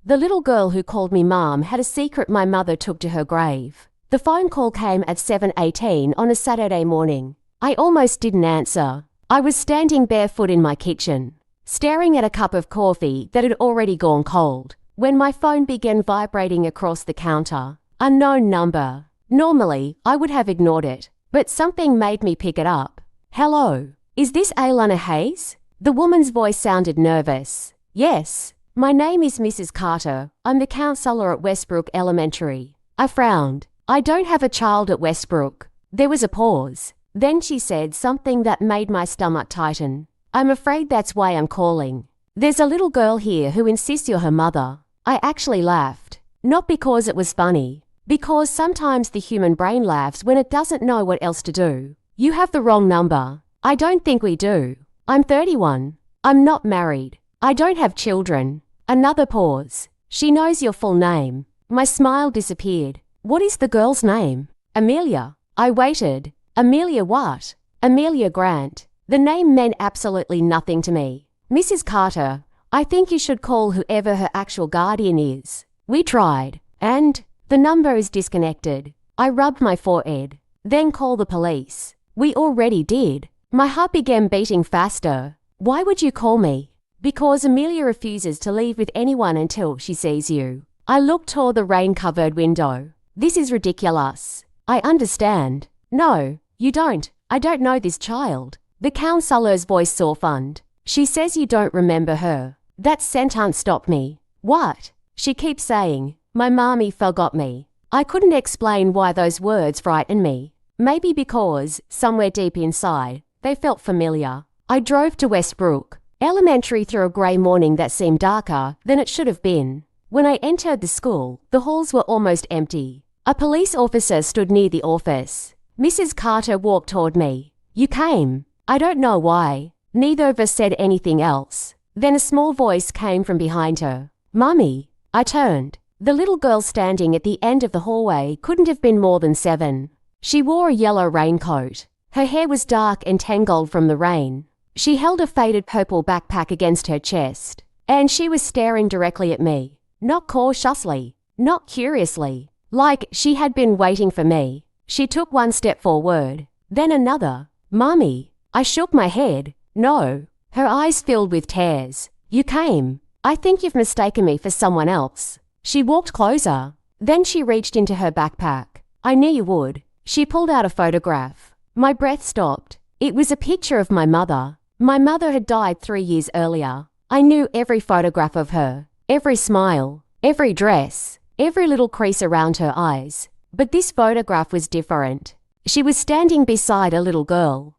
The little girl who called me Mom had a secret my mother took to her grave. The phone call came at 7:18 on a Saturday morning. I almost didn't answer. I was standing barefoot in my kitchen, staring at a cup of coffee that had already gone cold, when my phone began vibrating across the counter. Unknown number. Normally, I would have ignored it, but something made me pick it up. Hello, is this Alanna Hayes? The woman's voice sounded nervous. Yes, my name is Mrs. Carter. I'm the counselor at Westbrook Elementary. I frowned. I don't have a child at Westbrook. There was a pause. Then she said something that made my stomach tighten. I'm afraid that's why I'm calling. There's a little girl here who insists you're her mother. I actually laughed. Not because it was funny, because sometimes the human brain laughs when it doesn't know what else to do. You have the wrong number. I don't think we do. I'm 31. I'm not married. I don't have children. Another pause. She knows your full name. My smile disappeared. What is the girl's name? Amelia. I waited. Amelia what? Amelia Grant. The name meant absolutely nothing to me. Mrs. Carter, I think you should call whoever her actual guardian is. We tried, and the number is disconnected. I rubbed my forehead. Then call the police. We already did. My heart began beating faster. Why would you call me? Because Amelia refuses to leave with anyone until she sees you. I looked toward the rain-covered window. This is ridiculous. I understand. No, you don't. I don't know this child. The counselor's voice softened. She says you don't remember her. That sentence stopped me. What? She keeps saying, my mommy forgot me. I couldn't explain why those words frightened me. Maybe because, somewhere deep inside, they felt familiar. I drove to Westbrook Elementary through a grey morning that seemed darker than it should have been. When I entered the school, the halls were almost empty. A police officer stood near the office. Mrs. Carter walked toward me. You came. I don't know why. Neither of us said anything else. Then a small voice came from behind her. Mummy. I turned. The little girl standing at the end of the hallway couldn't have been more than 7. She wore a yellow raincoat. Her hair was dark and tangled from the rain. She held a faded purple backpack against her chest, and she was staring directly at me. Not cautiously, not curiously, like she had been waiting for me. She took one step forward, then another. Mummy. I shook my head. No. Her eyes filled with tears. You came. I think you've mistaken me for someone else. She walked closer. Then she reached into her backpack. I knew you would. She pulled out a photograph. My breath stopped. It was a picture of my mother. My mother had died 3 years earlier. I knew every photograph of her, every smile, every dress, every little crease around her eyes. But this photograph was different. She was standing beside a little girl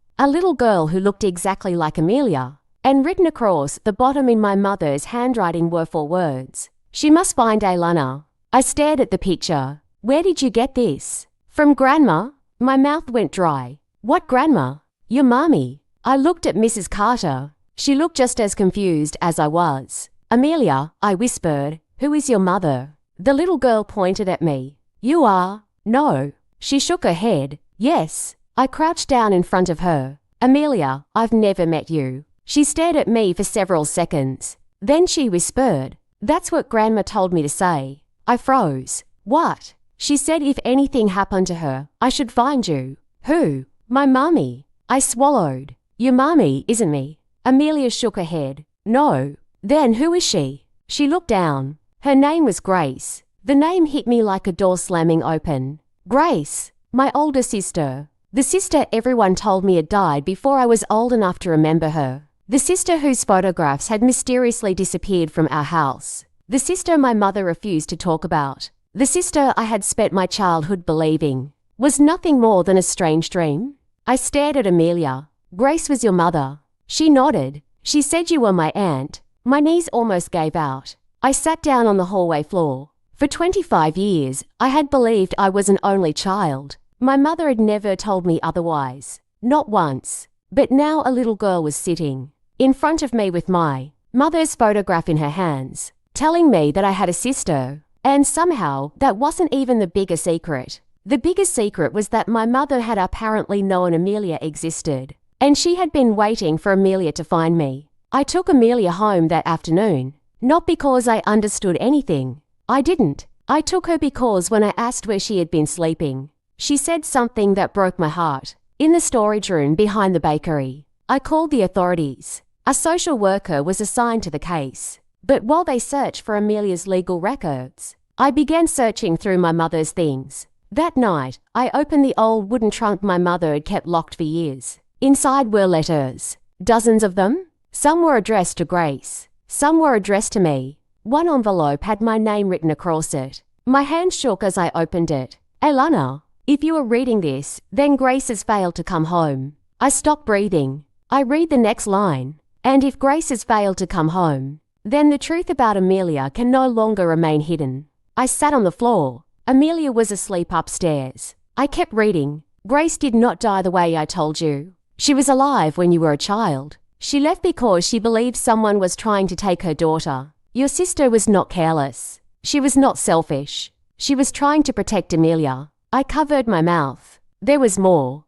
who looked exactly like Amelia. And written across the bottom in my mother's handwriting were 4 words. She must find Alanna. I stared at the picture. Where did you get this? From Grandma? My mouth went dry. What Grandma? Your mommy. I looked at Mrs. Carter. She looked just as confused as I was. Amelia, I whispered, who is your mother? The little girl pointed at me. You are? No. She shook her head. Yes. I crouched down in front of her. Amelia, I've never met you. She stared at me for several seconds. Then she whispered, that's what Grandma told me to say. I froze. What? She said if anything happened to her, I should find you. Who? My mummy. I swallowed. Your mummy, isn't me? Amelia shook her head. No. Then who is she? She looked down. Her name was Grace. The name hit me like a door slamming open. Grace. My older sister. The sister everyone told me had died before I was old enough to remember her. The sister whose photographs had mysteriously disappeared from our house. The sister my mother refused to talk about. The sister I had spent my childhood believing was nothing more than a strange dream. I stared at Amelia. Grace was your mother. She nodded. She said you were my aunt. My knees almost gave out. I sat down on the hallway floor. For 25 years, I had believed I was an only child. My mother had never told me otherwise. Not once. But now a little girl was sitting in front of me with my mother's photograph in her hands, telling me that I had a sister. And somehow, that wasn't even the bigger secret. The biggest secret was that my mother had apparently known Amelia existed, and she had been waiting for Amelia to find me. I took Amelia home that afternoon. Not because I understood anything. I didn't. I took her because when I asked where she had been sleeping, she said something that broke my heart. In the storage room behind the bakery. I called the authorities. A social worker was assigned to the case. But while they searched for Amelia's legal records, I began searching through my mother's things. That night, I opened the old wooden trunk my mother had kept locked for years. Inside were letters. Dozens of them. Some were addressed to Grace. Some were addressed to me. One envelope had my name written across it. My hand shook as I opened it. Alanna, if you are reading this, then Grace has failed to come home. I stopped breathing. I read the next line. And if Grace has failed to come home, then the truth about Amelia can no longer remain hidden. I sat on the floor. Amelia was asleep upstairs. I kept reading. Grace did not die the way I told you. She was alive when you were a child. She left because she believed someone was trying to take her daughter. Your sister was not careless. She was not selfish. She was trying to protect Amelia. I covered my mouth. There was more.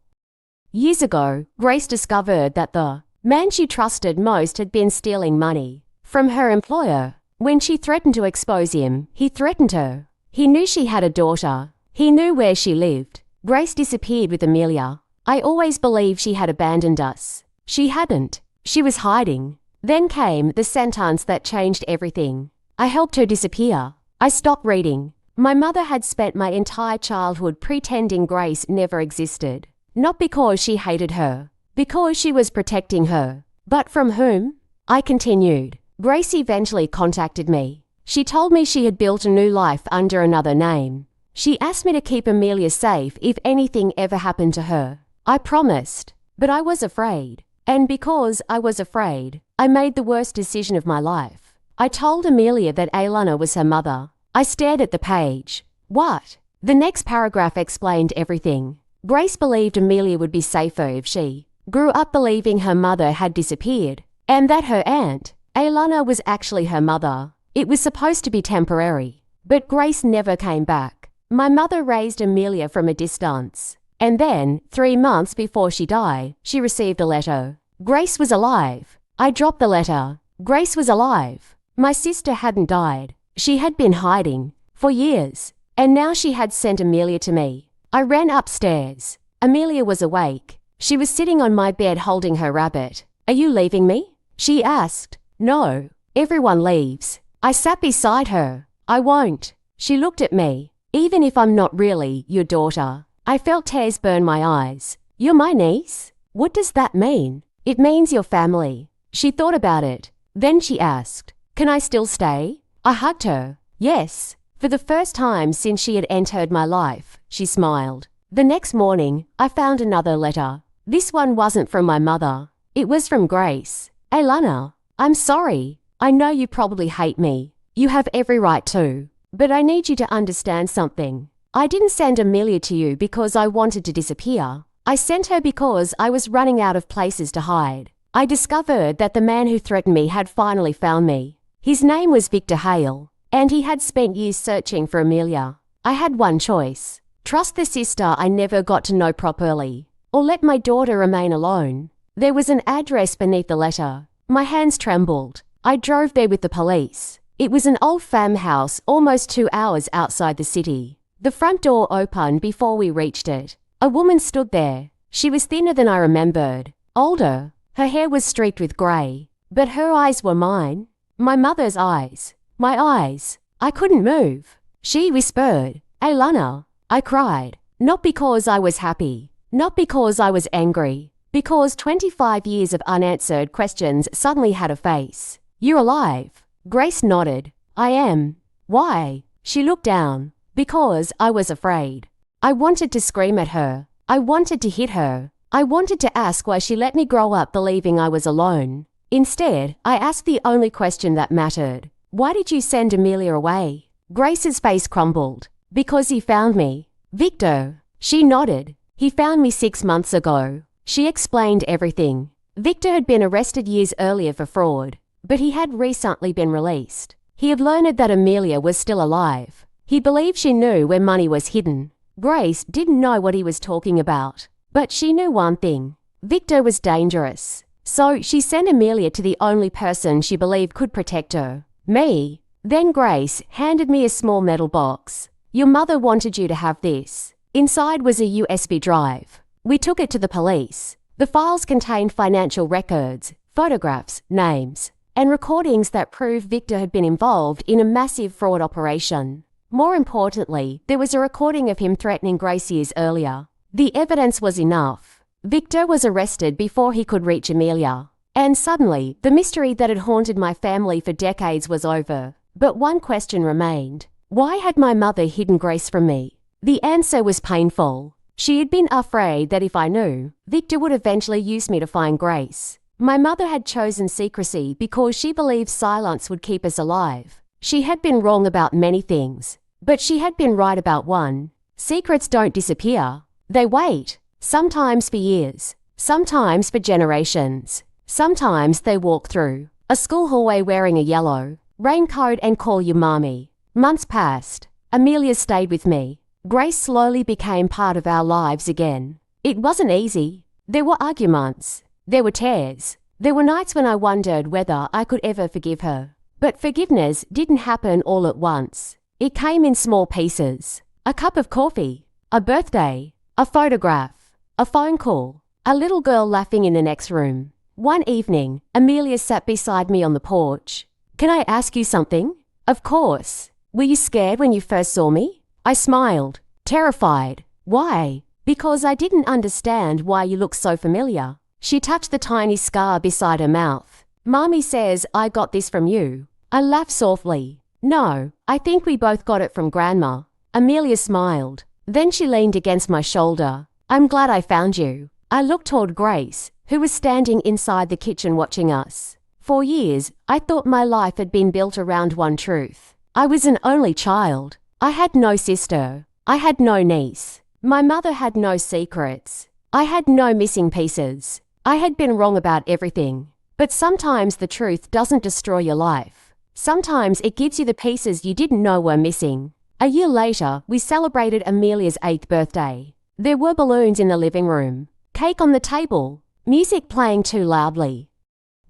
Years ago, Grace discovered that the man she trusted most had been stealing money from her employer. When she threatened to expose him, he threatened her. He knew she had a daughter. He knew where she lived. Grace disappeared with Amelia. I always believed she had abandoned us. She hadn't. She was hiding. Then came the sentence that changed everything. I helped her disappear. I stopped reading. My mother had spent my entire childhood pretending Grace never existed. Not because she hated her. Because she was protecting her. But from whom? I continued. Grace eventually contacted me. She told me she had built a new life under another name. She asked me to keep Amelia safe if anything ever happened to her. I promised. But I was afraid. And because I was afraid, I made the worst decision of my life. I told Amelia that Alanna was her mother. I stared at the page. What? The next paragraph explained everything. Grace believed Amelia would be safer if she grew up believing her mother had disappeared, and that her aunt, Alanna, was actually her mother. It was supposed to be temporary. But Grace never came back. My mother raised Amelia from a distance. And then, 3 months before she died, she received a letter. Grace was alive. I dropped the letter. Grace was alive. My sister hadn't died. She had been hiding for years. And now she had sent Amelia to me. I ran upstairs. Amelia was awake. She was sitting on my bed holding her rabbit. Are you leaving me? She asked. No. Everyone leaves. I sat beside her. I won't. She looked at me. Even if I'm not really your daughter. I felt tears burn my eyes. You're my niece? What does that mean? It means your family. She thought about it. Then she asked, can I still stay? I hugged her. Yes. For the first time since she had entered my life, she smiled. The next morning, I found another letter. This one wasn't from my mother. It was from Grace. Alanna, I'm sorry. I know you probably hate me. You have every right to. But I need you to understand something. I didn't send Amelia to you because I wanted to disappear. I sent her because I was running out of places to hide. I discovered that the man who threatened me had finally found me. His name was Victor Hale, and he had spent years searching for Amelia. I had one choice. Trust the sister I never got to know properly, or let my daughter remain alone. There was an address beneath the letter. My hands trembled. I drove there with the police. It was an old farmhouse almost 2 hours outside the city. The front door opened before we reached it. A woman stood there. She was thinner than I remembered. Older. Her hair was streaked with grey. But her eyes were mine. My mother's eyes. My eyes. I couldn't move. She whispered, Alanna. I cried. Not because I was happy. Not because I was angry. Because 25 years of unanswered questions suddenly had a face. You're alive. Grace nodded. I am. Why? She looked down. Because I was afraid. I wanted to scream at her. I wanted to hit her. I wanted to ask why she let me grow up believing I was alone. Instead, I asked the only question that mattered. Why did you send Amelia away? Grace's face crumbled. Because he found me. Victor. She nodded. He found me 6 months ago. She explained everything. Victor had been arrested years earlier for fraud, but he had recently been released. He had learned that Amelia was still alive. He believed she knew where money was hidden. Grace didn't know what he was talking about, but she knew one thing. Victor was dangerous. So she sent Amelia to the only person she believed could protect her, Me. Then Grace handed me a small metal box. Your mother wanted you to have this. Inside was a USB drive. We took it to the police. The files contained financial records, photographs, names, and recordings that prove Victor had been involved in a massive fraud operation. More importantly, there was a recording of him threatening Grace years earlier. The evidence was enough. Victor was arrested before he could reach Amelia. And suddenly, the mystery that had haunted my family for decades was over. But one question remained. Why had my mother hidden Grace from me? The answer was painful. She had been afraid that if I knew, Victor would eventually use me to find Grace. My mother had chosen secrecy because she believed silence would keep us alive. She had been wrong about many things, but she had been right about one. Secrets don't disappear. They wait, sometimes for years, sometimes for generations. Sometimes they walk through a school hallway wearing a yellow raincoat and call you mommy. Months passed. Amelia stayed with me. Grace slowly became part of our lives again. It wasn't easy. There were arguments. There were tears. There were nights when I wondered whether I could ever forgive her. But forgiveness didn't happen all at once. It came in small pieces. A cup of coffee, a birthday, a photograph, a phone call, a little girl laughing in the next room. One evening, Amelia sat beside me on the porch. Can I ask you something? Of course. Were you scared when you first saw me? I smiled, terrified. Why? Because I didn't understand why you looked so familiar. She touched the tiny scar beside her mouth. Mommy says I got this from you. I laughed softly. No, I think we both got it from Grandma. Amelia smiled. Then she leaned against my shoulder. I'm glad I found you. I looked toward Grace, who was standing inside the kitchen watching us. For years, I thought my life had been built around one truth. I was an only child. I had no sister. I had no niece. My mother had no secrets. I had no missing pieces. I had been wrong about everything. But sometimes the truth doesn't destroy your life. Sometimes it gives you the pieces you didn't know were missing. A year later, we celebrated Amelia's 8th birthday. There were balloons in the living room, cake on the table, music playing too loudly.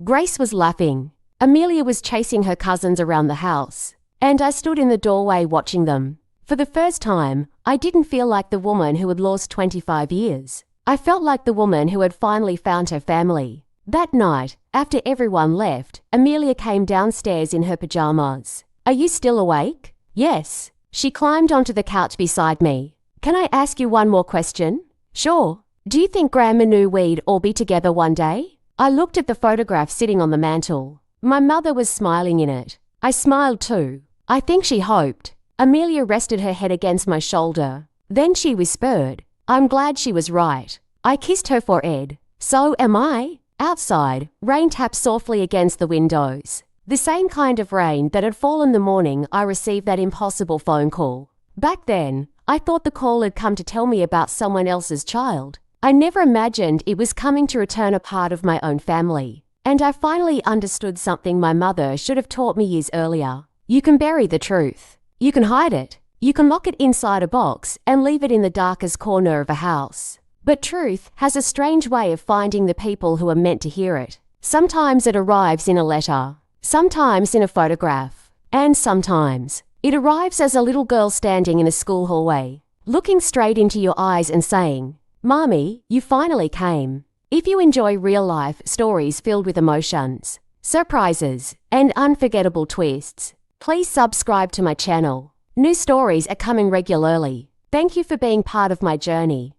Grace was laughing. Amelia was chasing her cousins around the house, and I stood in the doorway watching them. For the first time, I didn't feel like the woman who had lost 25 years. I felt like the woman who had finally found her family. That night, after everyone left, Amelia came downstairs in her pajamas. Are you still awake? Yes. She climbed onto the couch beside me. Can I ask you one more question? Sure. Do you think Grandma knew we'd all be together one day? I looked at the photograph sitting on the mantel. My mother was smiling in it. I smiled too. I think she hoped. Amelia rested her head against my shoulder. Then she whispered, I'm glad she was right. I kissed her forehead. So am I. Outside, rain tapped softly against the windows. The same kind of rain that had fallen the morning I received that impossible phone call. Back then, I thought the call had come to tell me about someone else's child. I never imagined it was coming to return a part of my own family. And I finally understood something my mother should have taught me years earlier. You can bury the truth. You can hide it. You can lock it inside a box and leave it in the darkest corner of a house. But truth has a strange way of finding the people who are meant to hear it. Sometimes it arrives in a letter, sometimes in a photograph, and sometimes it arrives as a little girl standing in a school hallway, looking straight into your eyes and saying, Mommy, you finally came. If you enjoy real-life stories filled with emotions, surprises, and unforgettable twists, please subscribe to my channel. New stories are coming regularly. Thank you for being part of my journey.